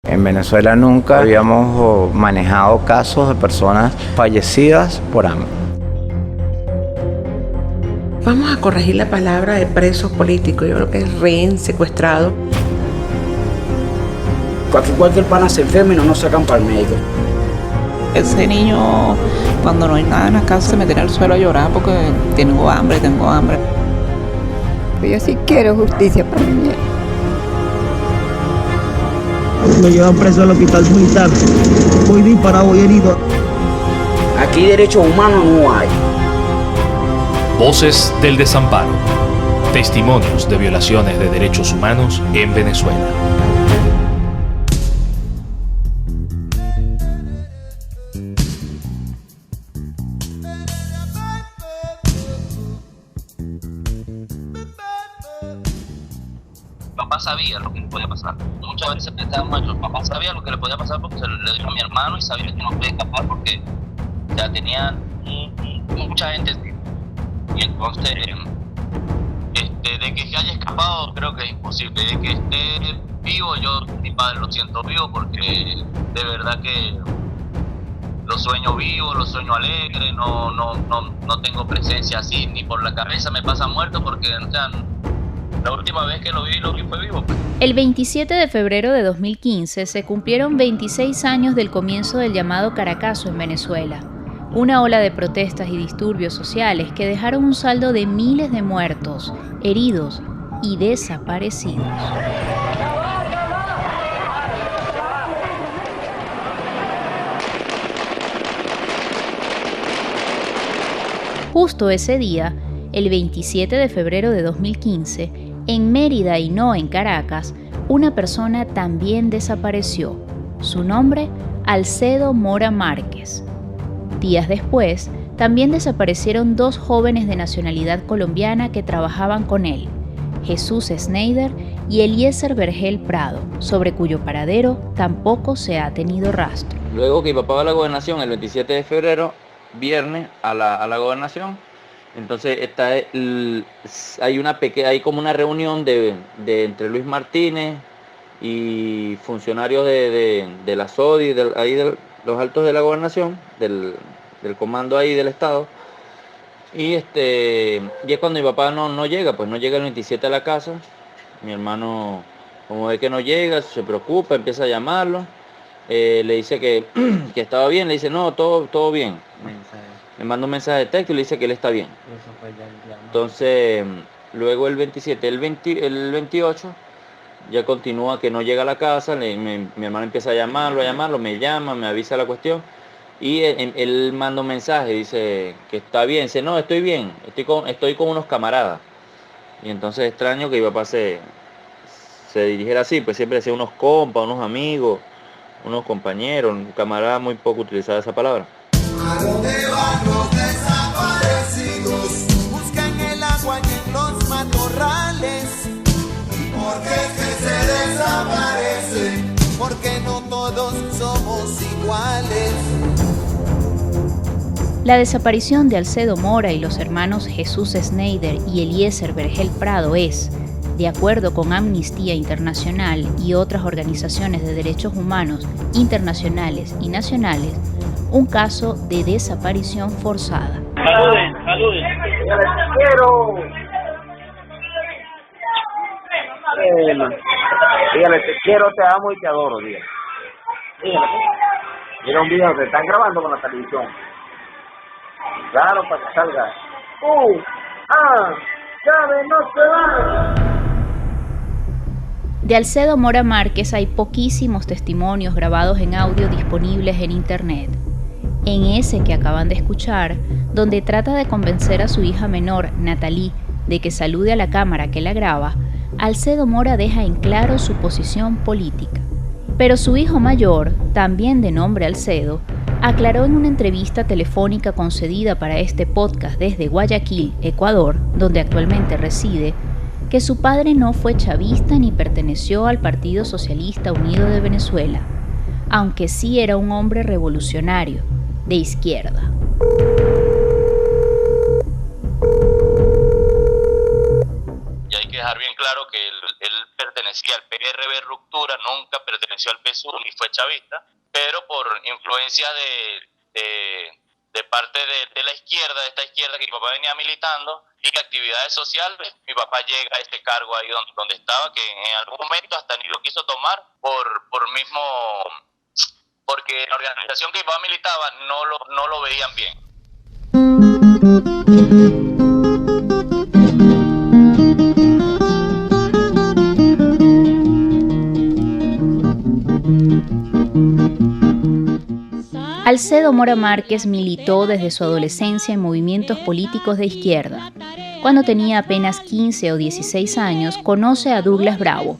En Venezuela nunca habíamos manejado casos de personas fallecidas por hambre. Vamos a corregir la palabra de presos políticos. Yo creo que es rehén, secuestrado. Cualquier pana se enferma y no nos sacan para el médico. Ese niño, cuando no hay nada en la casa, se mete al suelo a llorar porque tengo hambre. Yo sí quiero justicia para mi niña. Me llevan preso al hospital militar. Voy disparado, voy herido. Aquí derechos humanos no hay. Voces del desamparo. Testimonios de violaciones de derechos humanos en Venezuela. Papá sabía lo que le podía pasar. Muchas veces pensábamos, papá sabía lo que le podía pasar porque se lo dijo a mi hermano y sabía que no podía escapar porque ya tenían mucha gente encima. Y entonces, de que se haya escapado creo que es imposible. De que esté vivo, yo mi padre lo siento vivo porque de verdad que lo sueño vivo, lo sueño alegre, no tengo presencia así, ni por la cabeza me pasa muerto porque la última vez que lo vi fue vivo. El 27 de febrero de 2015 se cumplieron 26 años del comienzo del llamado Caracazo en Venezuela. Una ola de protestas y disturbios sociales que dejaron un saldo de miles de muertos, heridos y desaparecidos. Justo ese día, el 27 de febrero de 2015, en Mérida y no en Caracas, una persona también desapareció. Su nombre, Alcedo Mora Márquez. Días después, también desaparecieron dos jóvenes de nacionalidad colombiana que trabajaban con él, Jesús Schneider y Eliezer Vergel Prado, sobre cuyo paradero tampoco se ha tenido rastro. Luego que mi papá va a la gobernación el 27 de febrero, viernes, a la gobernación, entonces hay como una reunión de entre Luis Martínez y funcionarios de la SODI, de los altos de la gobernación, del comando ahí del estado, y es cuando mi papá no llega, pues no llega el 27 a la casa. Mi hermano, como ve que no llega, se preocupa, empieza a llamarlo, le dice que estaba bien, le dice no, todo bien. Le manda un mensaje de texto y le dice que él está bien. Entonces, luego el 27, el 28, ya continúa que no llega a la casa, mi hermano empieza a llamarlo, me llama, me avisa la cuestión, y él manda un mensaje, dice que está bien, dice no, estoy bien, estoy con unos camaradas. Y entonces es extraño que mi papá se dirigiera así, pues siempre decía unos compas, unos amigos, unos compañeros, un camarada, muy poco utilizaba esa palabra. ¿A dónde van los desaparecidos? Buscan el agua y en los matorrales. ¿Y por qué es que se desaparecen? Porque no todos somos iguales. La desaparición de Alcedo Mora y los hermanos Jesús Schneider y Eliezer Vergel Prado es, de acuerdo con Amnistía Internacional y otras organizaciones de derechos humanos internacionales y nacionales, un caso de desaparición forzada. Saluden. Dígale, te quiero, te amo y te adoro, dígale. Mira un video, te están grabando con la televisión. Claro, para que salga. ¡Llave, no se va! De Alcedo Mora Márquez hay poquísimos testimonios grabados en audio disponibles en internet. En ese que acaban de escuchar, donde trata de convencer a su hija menor, Natalie, de que salude a la cámara que la graba, Alcedo Mora deja en claro su posición política. Pero su hijo mayor, también de nombre Alcedo, aclaró en una entrevista telefónica concedida para este podcast desde Guayaquil, Ecuador, donde actualmente reside, que su padre no fue chavista ni perteneció al Partido Socialista Unido de Venezuela, aunque sí era un hombre revolucionario, de izquierda. Y hay que dejar bien claro que él pertenecía al PRB Ruptura dictadura, nunca perteneció al PSUV ni fue chavista, pero por influencia de parte de la izquierda, de esta izquierda que mi papá venía militando, y actividades sociales, mi papá llega a este cargo ahí donde estaba, que en algún momento hasta ni lo quiso tomar porque la organización que mi papá militaba no lo veían bien. Alcedo Mora Márquez militó desde su adolescencia en movimientos políticos de izquierda. Cuando tenía apenas 15 o 16 años, conoce a Douglas Bravo,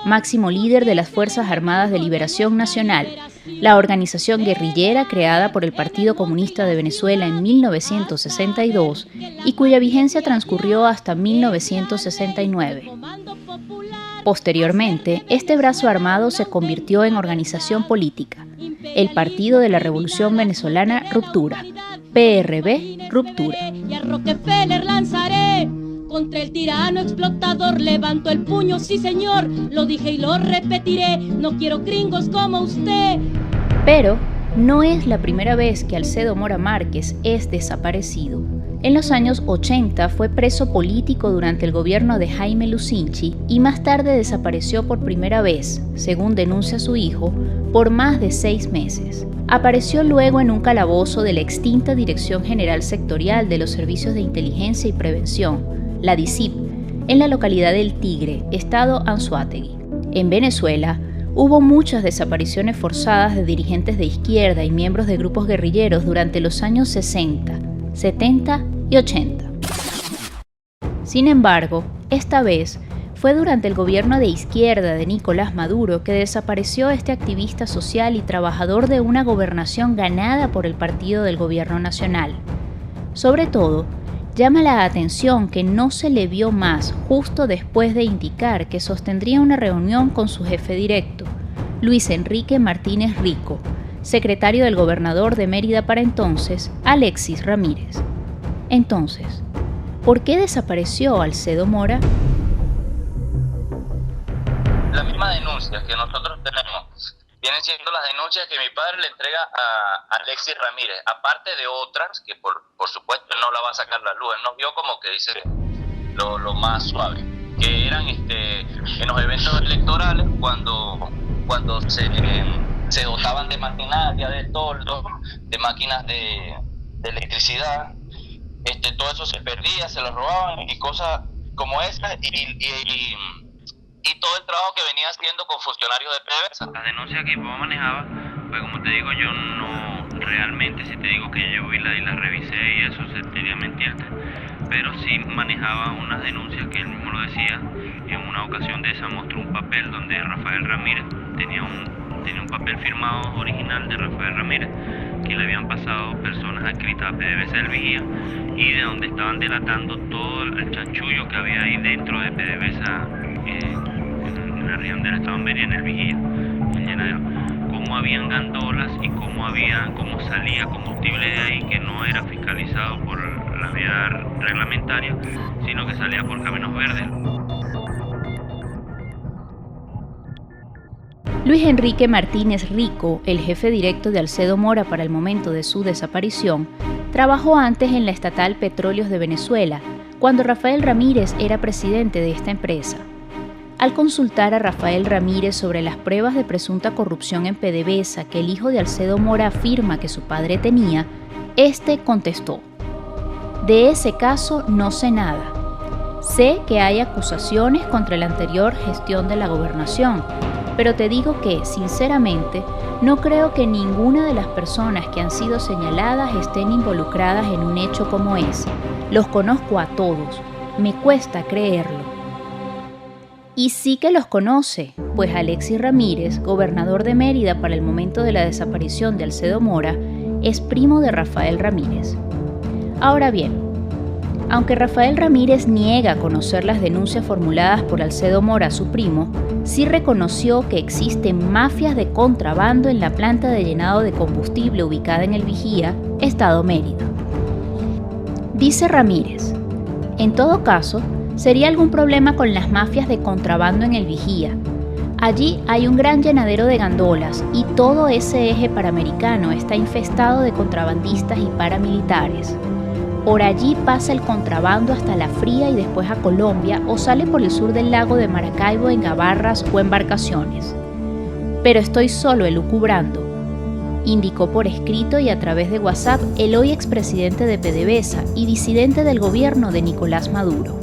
máximo líder de las Fuerzas Armadas de Liberación Nacional, la organización guerrillera creada por el Partido Comunista de Venezuela en 1962 y cuya vigencia transcurrió hasta 1969. Posteriormente, este brazo armado se convirtió en organización política, el Partido de la Revolución Venezolana Ruptura, PRV Ruptura. Y a Rockefeller lanzaré, contra el tirano explotador levanto el puño, sí señor, lo dije y lo repetiré, no quiero gringos como usted. Pero no es la primera vez que Alcedo Mora Márquez es desaparecido. En los años 80 fue preso político durante el gobierno de Jaime Lucinchi y más tarde desapareció por primera vez, según denuncia su hijo, por más de 6 meses. Apareció luego en un calabozo de la extinta Dirección General Sectorial de los Servicios de Inteligencia y Prevención, la DICIP, en la localidad del Tigre, estado Anzoátegui. En Venezuela, hubo muchas desapariciones forzadas de dirigentes de izquierda y miembros de grupos guerrilleros durante los años 60, 70 y 80. Sin embargo, esta vez fue durante el gobierno de izquierda de Nicolás Maduro que desapareció este activista social y trabajador de una gobernación ganada por el partido del gobierno nacional. Sobre todo, llama la atención que no se le vio más justo después de indicar que sostendría una reunión con su jefe directo, Luis Enrique Martínez Rico, secretario del gobernador de Mérida para entonces, Alexis Ramírez. Entonces, ¿por qué desapareció Alcedo Mora? La misma denuncia que nosotros tenemos vienen siendo las denuncias que mi padre le entrega a Alexis Ramírez, aparte de otras que por supuesto él no la va a sacar la luz. Él nos vio como que dice lo más suave, que eran en los eventos electorales cuando se dotaban de maquinaria, de toldo, de máquinas de electricidad, todo eso se perdía, se lo robaban y cosas como esas y todo el trabajo que venía haciendo con funcionarios de PDVSA. La denuncia que mi papá manejaba, pues como te digo, yo no realmente, si te digo que yo vi y la revisé y eso sería mentirte, pero sí manejaba unas denuncias que él mismo lo decía. En una ocasión de esa mostró un papel donde Rafael Ramírez tenía un papel firmado original de Rafael Ramírez que le habían pasado personas adscritas a PDVSA del Vigía y de donde estaban delatando todo el chanchullo que había ahí dentro de PDVSA en la región del estado Mérida, en el Vigía, en Llenadero, cómo habían gandolas y cómo salía combustible de ahí que no era fiscalizado por la vía reglamentaria, sino que salía por caminos verdes. Luis Enrique Martínez Rico, el jefe directo de Alcedo Mora para el momento de su desaparición, trabajó antes en la estatal Petróleos de Venezuela, cuando Rafael Ramírez era presidente de esta empresa. Al consultar a Rafael Ramírez sobre las pruebas de presunta corrupción en PDVSA que el hijo de Alcedo Mora afirma que su padre tenía, este contestó: "De ese caso no sé nada. Sé que hay acusaciones contra la anterior gestión de la gobernación, pero te digo que, sinceramente, no creo que ninguna de las personas que han sido señaladas estén involucradas en un hecho como ese. Los conozco a todos. Me cuesta creerlo". Y sí que los conoce, pues Alexis Ramírez, gobernador de Mérida para el momento de la desaparición de Alcedo Mora, es primo de Rafael Ramírez. Ahora bien, aunque Rafael Ramírez niega conocer las denuncias formuladas por Alcedo Mora, su primo, sí reconoció que existen mafias de contrabando en la planta de llenado de combustible ubicada en el Vigía, estado Mérida. Dice Ramírez: "En todo caso, sería algún problema con las mafias de contrabando en el Vigía. Allí hay un gran llenadero de gandolas y todo ese eje panamericano está infestado de contrabandistas y paramilitares. Por allí pasa el contrabando hasta La Fría y después a Colombia o sale por el sur del lago de Maracaibo en gabarras o embarcaciones. Pero estoy solo elucubrando, indicó por escrito y a través de WhatsApp el hoy expresidente de PDVSA y disidente del gobierno de Nicolás Maduro.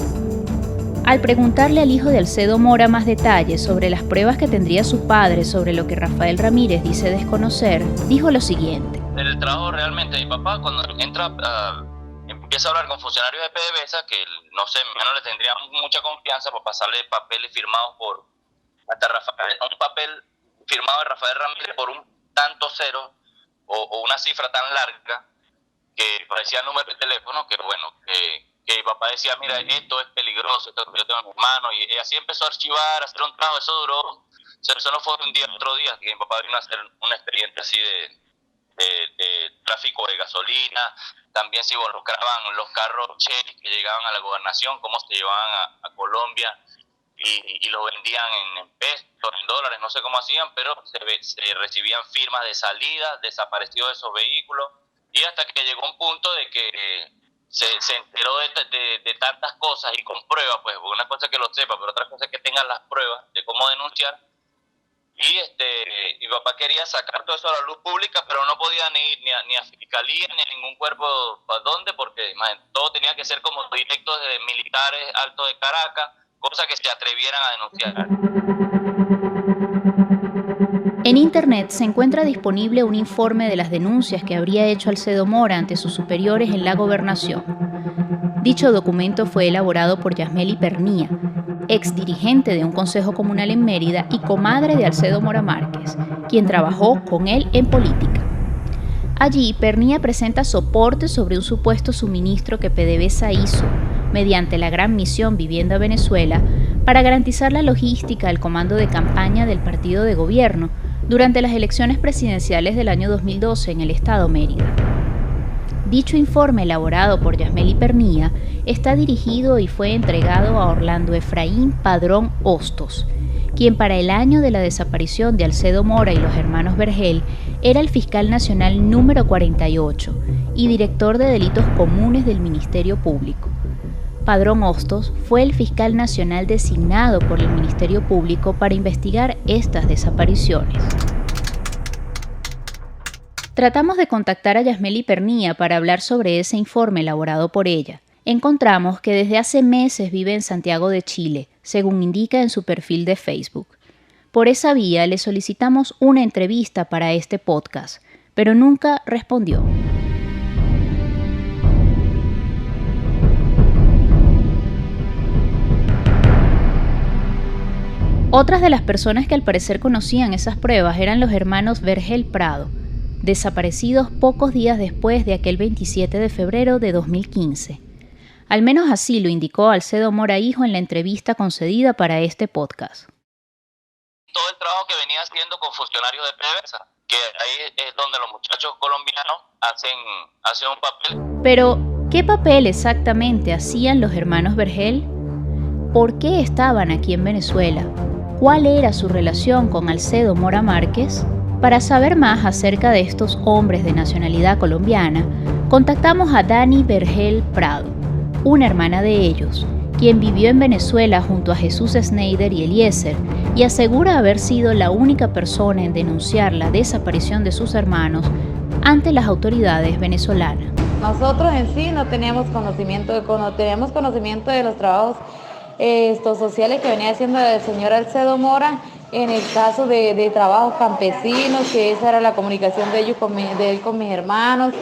Al preguntarle al hijo de Alcedo Mora más detalles sobre las pruebas que tendría su padre sobre lo que Rafael Ramírez dice desconocer, dijo lo siguiente. El trabajo realmente de mi papá, cuando empieza a hablar con funcionarios de PDVSA, que no sé, menos le tendría mucha confianza por pasarle papeles firmados por un papel firmado de Rafael Ramírez por un tanto cero o una cifra tan larga que parecía número de teléfono, que bueno, que mi papá decía, mira, esto es peligroso, esto yo tengo a mi hermano, y así empezó a archivar, a hacer un trabajo. Eso duró, eso no fue de un día a otro día, que mi papá vino a hacer un expediente así de tráfico de gasolina. También se involucraban los carros Chery que llegaban a la gobernación, cómo se llevaban a Colombia y los vendían en pesos, en dólares, no sé cómo hacían, pero se recibían firmas de salida, desaparecidos de esos vehículos, y hasta que llegó un punto de que se enteró de tantas cosas y con pruebas, pues una cosa es que lo sepa, pero otra cosa es que tengan las pruebas de cómo denunciar. Y mi papá quería sacar todo eso a la luz pública, pero no podía ni a fiscalía ni a ningún cuerpo para dónde, porque todo tenía que ser como directos de militares altos de Caracas, cosas que se atrevieran a denunciar. En internet se encuentra disponible un informe de las denuncias que habría hecho Alcedo Mora ante sus superiores en la gobernación. Dicho documento fue elaborado por Yasmeli Pernía, ex dirigente de un consejo comunal en Mérida y comadre de Alcedo Mora Márquez, quien trabajó con él en política. Allí, Pernía presenta soporte sobre un supuesto suministro que PDVSA hizo, mediante la Gran Misión Vivienda Venezuela, para garantizar la logística del comando de campaña del partido de gobierno durante las elecciones presidenciales del año 2012 en el estado Mérida. Dicho informe, elaborado por Yasmeli Pernía, está dirigido y fue entregado a Orlando Efraín Padrón Hostos, quien para el año de la desaparición de Alcedo Mora y los hermanos Vergel era el fiscal nacional número 48 y director de delitos comunes del Ministerio Público. Padrón Hostos fue el fiscal nacional designado por el Ministerio Público para investigar estas desapariciones. Tratamos de contactar a Yasmeli Pernía para hablar sobre ese informe elaborado por ella. Encontramos que desde hace meses vive en Santiago de Chile, según indica en su perfil de Facebook. Por esa vía le solicitamos una entrevista para este podcast, pero nunca respondió. Otras de las personas que al parecer conocían esas pruebas eran los hermanos Vergel Prado, desaparecidos pocos días después de aquel 27 de febrero de 2015. Al menos así lo indicó Alcedo Mora hijo en la entrevista concedida para este podcast. Todo el trabajo que venía haciendo con funcionarios de PDVSA, que ahí es donde los muchachos colombianos hacen un papel. Pero, ¿qué papel exactamente hacían los hermanos Vergel? ¿Por qué estaban aquí en Venezuela? ¿Cuál era su relación con Alcedo Mora Márquez? Para saber más acerca de estos hombres de nacionalidad colombiana, contactamos a Dani Vergel Prado, una hermana de ellos, quien vivió en Venezuela junto a Jesús Schneider y Eliezer, y asegura haber sido la única persona en denunciar la desaparición de sus hermanos ante las autoridades venezolanas. Nosotros en sí no teníamos conocimiento de los trabajos sociales que venía haciendo el señor Alcedo Mora en el caso de trabajos campesinos, que esa era la comunicación de él con mis hermanos,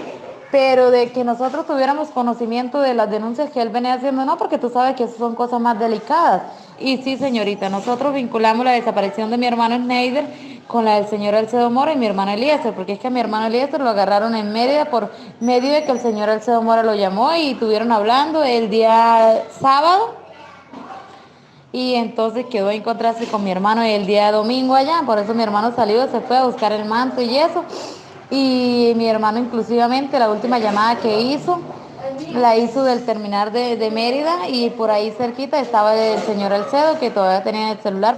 pero de que nosotros tuviéramos conocimiento de las denuncias que él venía haciendo, no, porque tú sabes que eso son cosas más delicadas. Y sí, señorita, nosotros vinculamos la desaparición de mi hermano Schneider con la del señor Alcedo Mora y mi hermano Eliezer, porque es que a mi hermano Eliezer lo agarraron en Mérida por medio de que el señor Alcedo Mora lo llamó y estuvieron hablando el día sábado. Y entonces quedó a encontrarse con mi hermano el día domingo allá, por eso mi hermano salió, se fue a buscar el manto y eso. Y mi hermano inclusivamente la última llamada que hizo, la hizo del terminal de Mérida y por ahí cerquita estaba el señor Alcedo que todavía tenía el celular.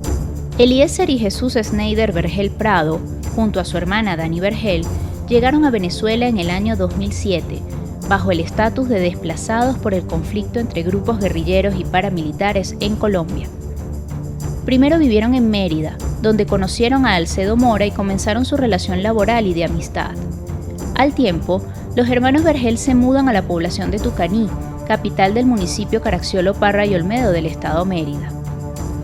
Eliezer y Jesús Schneider Vergel Prado, junto a su hermana Dani Vergel, llegaron a Venezuela en el año 2007, bajo el estatus de desplazados por el conflicto entre grupos guerrilleros y paramilitares en Colombia. Primero vivieron en Mérida, donde conocieron a Alcedo Mora y comenzaron su relación laboral y de amistad. Al tiempo, los hermanos Vergel se mudan a la población de Tucaní, capital del municipio Caraxiolo Parra y Olmedo del estado Mérida.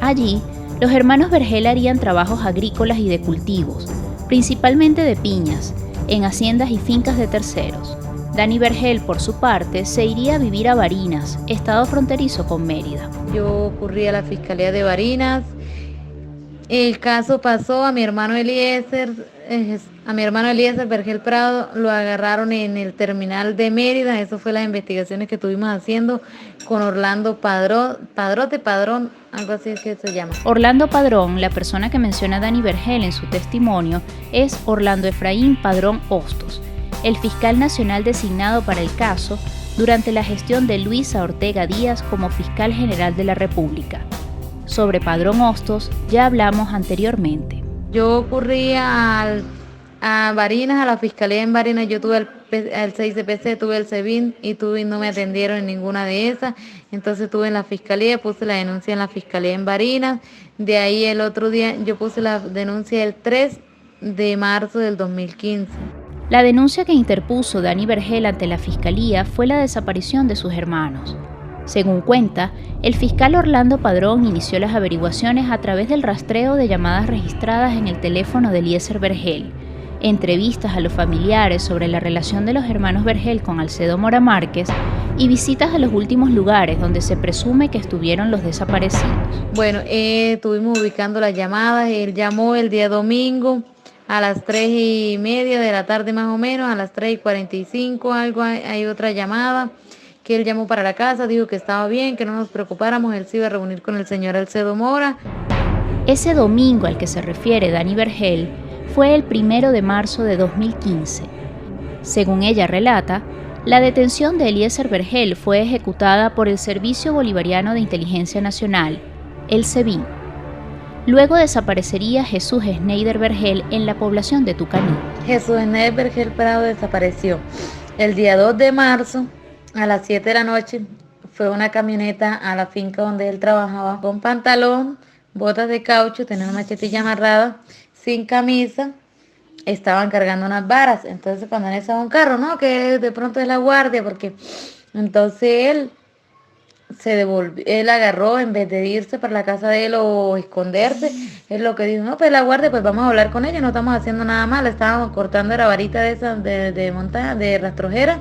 Allí, los hermanos Vergel harían trabajos agrícolas y de cultivos, principalmente de piñas, en haciendas y fincas de terceros. Dani Vergel, por su parte, se iría a vivir a Barinas, estado fronterizo con Mérida. Yo ocurrí a la Fiscalía de Barinas. El caso pasó a mi hermano Eliezer Vergel Prado, lo agarraron en el terminal de Mérida. Eso fue las investigaciones que estuvimos haciendo con Orlando Padrón, algo así es que se llama. Orlando Padrón, la persona que menciona Dani Vergel en su testimonio, es Orlando Efraín Padrón Hostos, el fiscal nacional designado para el caso durante la gestión de Luisa Ortega Díaz como fiscal general de la República. Sobre Padrón Hostos ya hablamos anteriormente. Yo ocurrí a Barinas, a la Fiscalía en Barinas. Yo tuve el 6 CPC, tuve el SEBIN y no me atendieron en ninguna de esas. Entonces estuve en la Fiscalía, puse la denuncia en la Fiscalía en Barinas. De ahí el otro día yo puse la denuncia el 3 de marzo del 2015. La denuncia que interpuso Dani Vergel ante la Fiscalía fue la desaparición de sus hermanos. Según cuenta, el fiscal Orlando Padrón inició las averiguaciones a través del rastreo de llamadas registradas en el teléfono de Eliezer Vergel, entrevistas a los familiares sobre la relación de los hermanos Vergel con Alcedo Mora Márquez y visitas a los últimos lugares donde se presume que estuvieron los desaparecidos. Bueno, estuvimos ubicando las llamadas. Él llamó el día domingo a las 3:30 de la tarde más o menos, a las 3:45 algo, hay otra llamada que él llamó para la casa, dijo que estaba bien, que no nos preocupáramos, él se iba a reunir con el señor Alcedo Mora. Ese domingo al que se refiere Dani Vergel fue el 1 de marzo de 2015. Según ella relata, la detención de Eliezer Vergel fue ejecutada por el Servicio Bolivariano de Inteligencia Nacional, el SEBIN. Luego desaparecería Jesús Schneider Vergel en la población de Tucaní. Jesús Schneider Vergel Prado desapareció el día 2 de marzo a las 7 de la noche. Fue una camioneta a la finca donde él trabajaba con pantalón, botas de caucho, tenía una machetilla amarrada, sin camisa. Estaban cargando unas varas. Entonces cuando él estaba en un carro, no, que de pronto es la guardia, porque entonces él se devolvió, él agarró, en vez de irse para la casa de él o esconderse, él lo que dijo, no, pues la guardia, pues vamos a hablar con ella, no estamos haciendo nada mal, estábamos cortando la varita de esa de montaña, de rastrojera,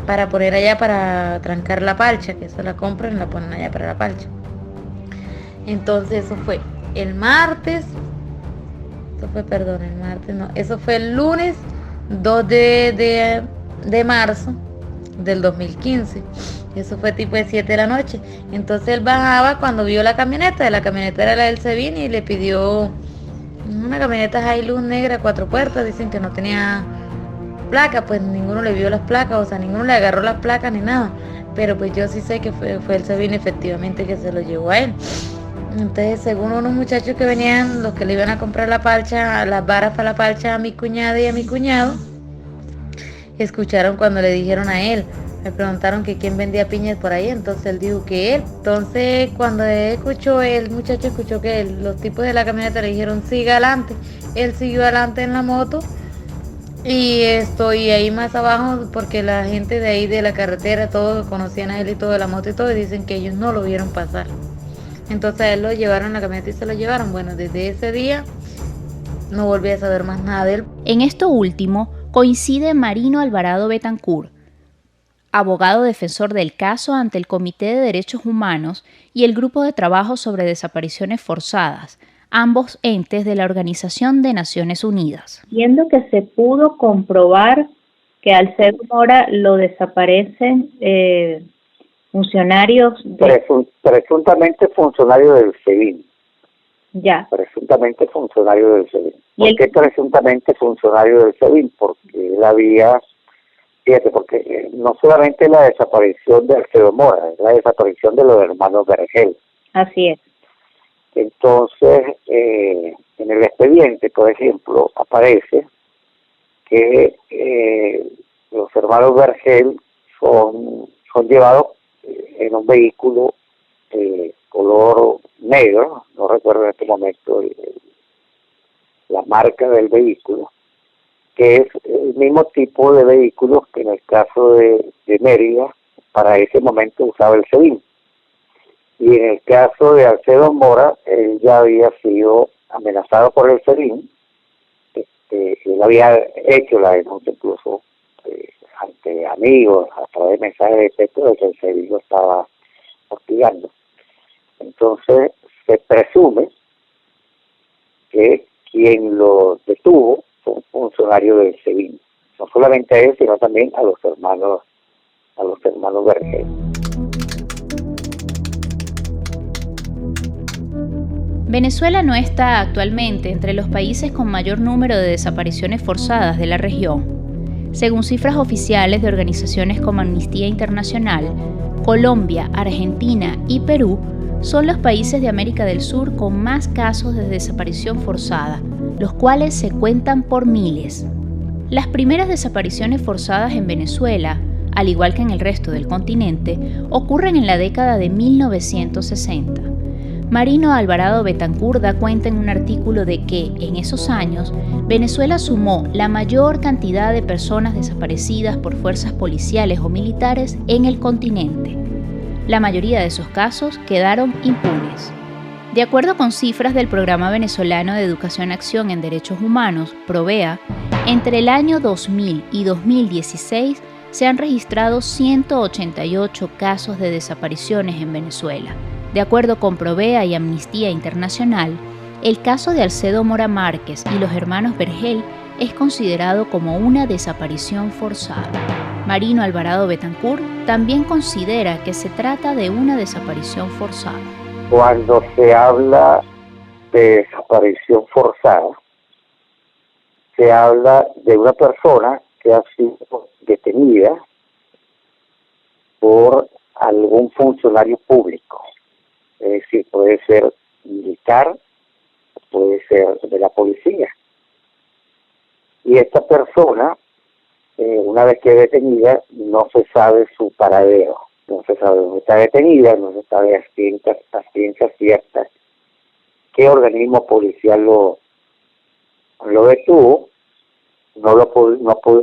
para poner allá para trancar la palcha, que eso la compran y la ponen allá para la palcha. Entonces eso fue el martes, eso fue el lunes 2 de marzo del 2015. Eso fue tipo de 7 de la noche. Entonces él bajaba cuando vio la camioneta era la del SEBIN y le pidió una camioneta Hilux negra, 4 puertas, dicen que no tenía placa, pues ninguno le vio las placas, o sea, ninguno le agarró las placas ni nada, pero pues yo sí sé que fue el SEBIN efectivamente que se lo llevó a él. Entonces, según unos muchachos que venían, los que le iban a comprar la palcha, las varas para la palcha a mi cuñada y a mi cuñado, escucharon cuando le dijeron a él, me preguntaron que quién vendía piñas por ahí, entonces él dijo que él. Entonces cuando el muchacho escuchó que los tipos de la camioneta le dijeron siga adelante, él siguió adelante en la moto y estoy ahí más abajo porque la gente de ahí de la carretera, todos conocían a él y todo de la moto y todo, y dicen que ellos no lo vieron pasar. Entonces a él lo llevaron en la camioneta y se lo llevaron. Bueno, desde ese día no volví a saber más nada de él. En esto último coincide Marino Alvarado Betancourt, abogado defensor del caso ante el Comité de Derechos Humanos y el Grupo de Trabajo sobre Desapariciones Forzadas, ambos entes de la Organización de Naciones Unidas. Siendo que se pudo comprobar que Alcedo Mora lo desaparecen funcionarios presuntamente funcionario del SEBIN. Ya. Presuntamente funcionario del SEBIN. ¿Por qué presuntamente funcionario del SEBIN? Porque él había, fíjate, porque no solamente la desaparición de Alcedo Mora, es la desaparición de los hermanos Vergel. Así es. Entonces, en el expediente, por ejemplo, aparece que los hermanos Vergel son llevados en un vehículo color negro, no recuerdo en este momento la marca del vehículo, que es el mismo tipo de vehículos que en el caso de Mérida, para ese momento usaba el SEBIN. Y en el caso de Alcedo Mora, él ya había sido amenazado por el SEBIN. Él había hecho la denuncia incluso ante amigos, a través de mensajes de texto, de que el SEBIN lo estaba hostigando. Entonces, se presume que quien lo detuvo fue un funcionario del SEBIN. No solamente a él, sino también a los hermanos Vergel. Venezuela no está actualmente entre los países con mayor número de desapariciones forzadas de la región. Según cifras oficiales de organizaciones como Amnistía Internacional, Colombia, Argentina y Perú son los países de América del Sur con más casos de desaparición forzada, los cuales se cuentan por miles. Las primeras desapariciones forzadas en Venezuela, al igual que en el resto del continente, ocurren en la década de 1960. Marino Alvarado Betancourt da cuenta en un artículo de que, en esos años, Venezuela sumó la mayor cantidad de personas desaparecidas por fuerzas policiales o militares en el continente. La mayoría de esos casos quedaron impunes. De acuerdo con cifras del Programa Venezolano de Educación Acción en Derechos Humanos, PROVEA, entre el año 2000 y 2016 se han registrado 188 casos de desapariciones en Venezuela. De acuerdo con PROVEA y Amnistía Internacional, el caso de Alcedo Mora Márquez y los hermanos Vergel es considerado como una desaparición forzada. Marino Alvarado Betancourt también considera que se trata de una desaparición forzada. Cuando se habla de desaparición forzada, se habla de una persona que ha sido detenida por algún funcionario público. Es decir, puede ser militar, puede ser de la policía. Y esta persona, una vez que es detenida, no se sabe su paradero. No se sabe dónde está detenida, no se sabe a ciencia cierta qué organismo policial lo detuvo. No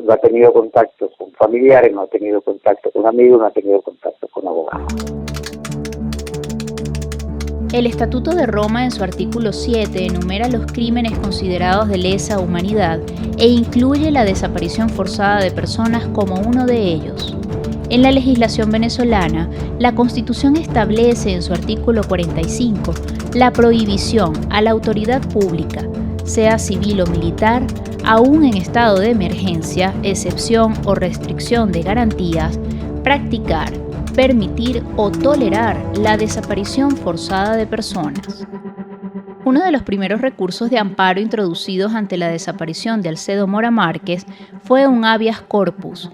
ha tenido contacto con familiares, no ha tenido contacto con amigos, no ha tenido contacto con abogados. El Estatuto de Roma, en su artículo 7, enumera los crímenes considerados de lesa humanidad e incluye la desaparición forzada de personas como uno de ellos. En la legislación venezolana, la Constitución establece en su artículo 45 la prohibición a la autoridad pública, sea civil o militar, aún en estado de emergencia, excepción o restricción de garantías, practicar, permitir o tolerar la desaparición forzada de personas. Uno de los primeros recursos de amparo introducidos ante la desaparición de Alcedo Mora Márquez fue un habeas corpus,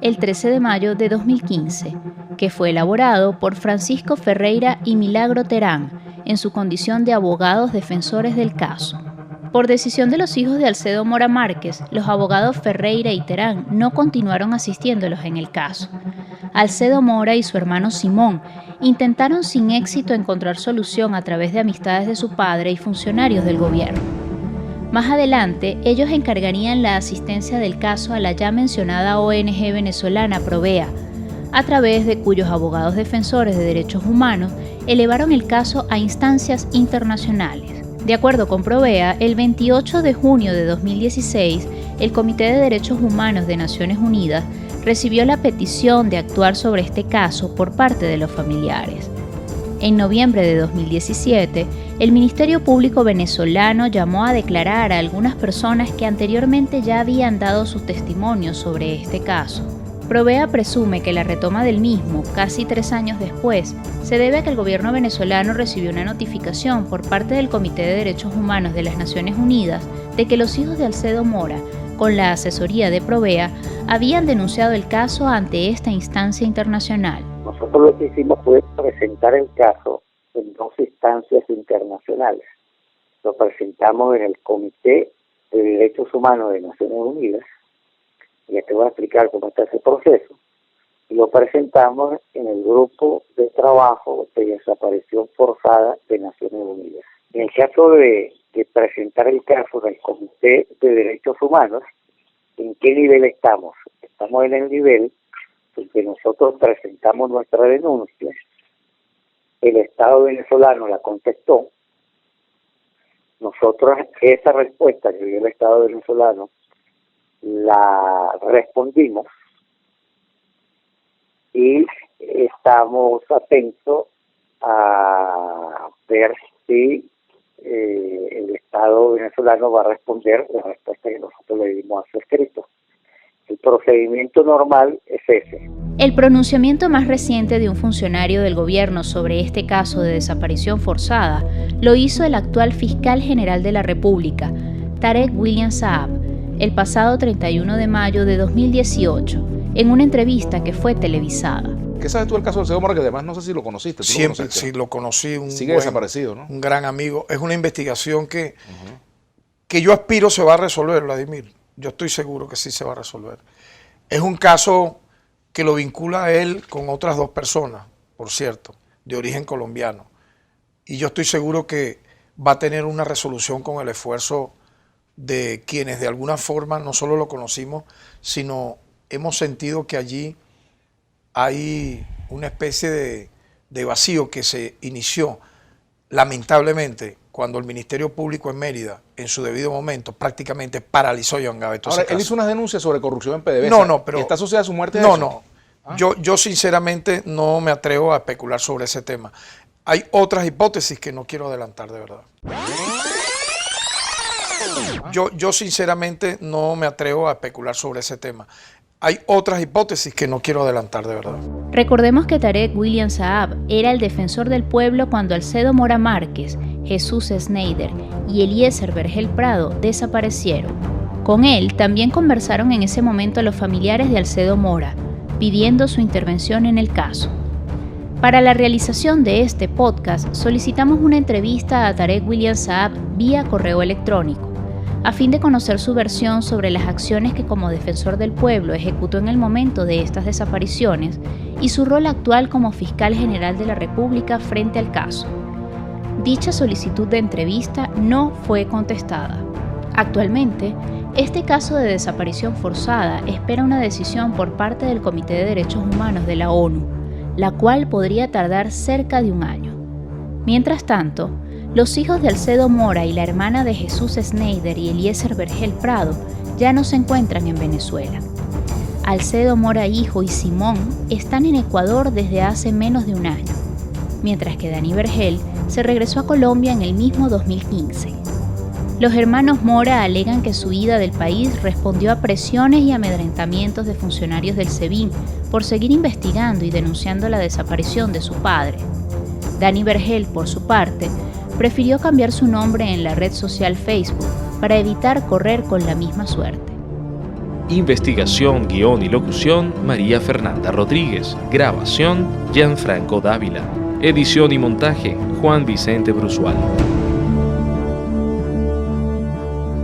el 13 de mayo de 2015, que fue elaborado por Francisco Ferreira y Milagro Terán en su condición de abogados defensores del caso. Por decisión de los hijos de Alcedo Mora Márquez, los abogados Ferreira y Terán no continuaron asistiéndolos en el caso. Alcedo Mora y su hermano Simón intentaron sin éxito encontrar solución a través de amistades de su padre y funcionarios del gobierno. Más adelante, ellos encargarían la asistencia del caso a la ya mencionada ONG venezolana PROVEA, a través de cuyos abogados defensores de derechos humanos elevaron el caso a instancias internacionales. De acuerdo con PROVEA, el 28 de junio de 2016, el Comité de Derechos Humanos de Naciones Unidas recibió la petición de actuar sobre este caso por parte de los familiares. En noviembre de 2017, el Ministerio Público venezolano llamó a declarar a algunas personas que anteriormente ya habían dado su testimonio sobre este caso. PROVEA presume que la retoma del mismo, casi 3 años después, se debe a que el gobierno venezolano recibió una notificación por parte del Comité de Derechos Humanos de las Naciones Unidas de que los hijos de Alcedo Mora, con la asesoría de PROVEA, habían denunciado el caso ante esta instancia internacional. Nosotros lo que hicimos fue presentar el caso en 2 instancias internacionales. Lo presentamos en el Comité de Derechos Humanos de Naciones Unidas, ya te voy a explicar cómo está ese proceso, y lo presentamos en el Grupo de Trabajo de Desaparición Forzada de Naciones Unidas. En el caso de presentar el caso del Comité de Derechos Humanos, ¿en qué nivel estamos? Estamos en el nivel en que nosotros presentamos nuestra denuncia, el Estado venezolano la contestó, nosotros esa respuesta que dio el Estado venezolano la respondimos y estamos atentos a ver si el Estado venezolano va a responder la respuesta que nosotros le dimos a su escrito. El procedimiento normal es ese. El pronunciamiento más reciente de un funcionario del gobierno sobre este caso de desaparición forzada lo hizo el actual fiscal general de la República, Tarek William Saab, el pasado 31 de mayo de 2018, en una entrevista que fue televisada. ¿Qué sabes tú del caso del Alcedo Mora? Que además no sé si lo conociste. Siempre, sí, lo conocí. Sigue desaparecido, ¿no? Un gran amigo. Es una investigación que yo aspiro se va a resolver, Vladimir. Yo estoy seguro que sí se va a resolver. Es un caso que lo vincula a él con otras 2 personas, por cierto, de origen colombiano. Y yo estoy seguro que va a tener una resolución con el esfuerzo de quienes de alguna forma no solo lo conocimos, sino hemos sentido que allí hay una especie de vacío que se inició, lamentablemente, cuando el Ministerio Público en Mérida, en su debido momento, prácticamente paralizó a Joan Gaveto. Ahora, él hizo unas denuncias sobre corrupción en PDVSA. No, pero... ¿Está asociada a su muerte? No. Yo sinceramente no me atrevo a especular sobre ese tema. Hay otras hipótesis que no quiero adelantar, de verdad. Yo sinceramente no me atrevo a especular sobre ese tema. Hay otras hipótesis que no quiero adelantar, de verdad. Recordemos que Tarek William Saab era el defensor del pueblo cuando Alcedo Mora Márquez, Jesús Schneider y Eliezer Vergel Prado desaparecieron. Con él también conversaron en ese momento los familiares de Alcedo Mora, pidiendo su intervención en el caso. Para la realización de este podcast solicitamos una entrevista a Tarek William Saab vía correo electrónico, a fin de conocer su versión sobre las acciones que como defensor del pueblo ejecutó en el momento de estas desapariciones y su rol actual como fiscal general de la República frente al caso. Dicha solicitud de entrevista no fue contestada. Actualmente, este caso de desaparición forzada espera una decisión por parte del Comité de Derechos Humanos de la ONU, la cual podría tardar cerca de un año. Mientras tanto, los hijos de Alcedo Mora y la hermana de Jesús Schneider y Eliezer Vergel Prado ya no se encuentran en Venezuela. Alcedo Mora hijo y Simón están en Ecuador desde hace menos de un año, mientras que Dani Vergel se regresó a Colombia en el mismo 2015. Los hermanos Mora alegan que su huida del país respondió a presiones y amedrentamientos de funcionarios del SEBIN por seguir investigando y denunciando la desaparición de su padre. Dani Vergel, por su parte, prefirió cambiar su nombre en la red social Facebook para evitar correr con la misma suerte. Investigación, guión y locución, María Fernanda Rodríguez. Grabación, Gianfranco Dávila. Edición y montaje, Juan Vicente Brusual.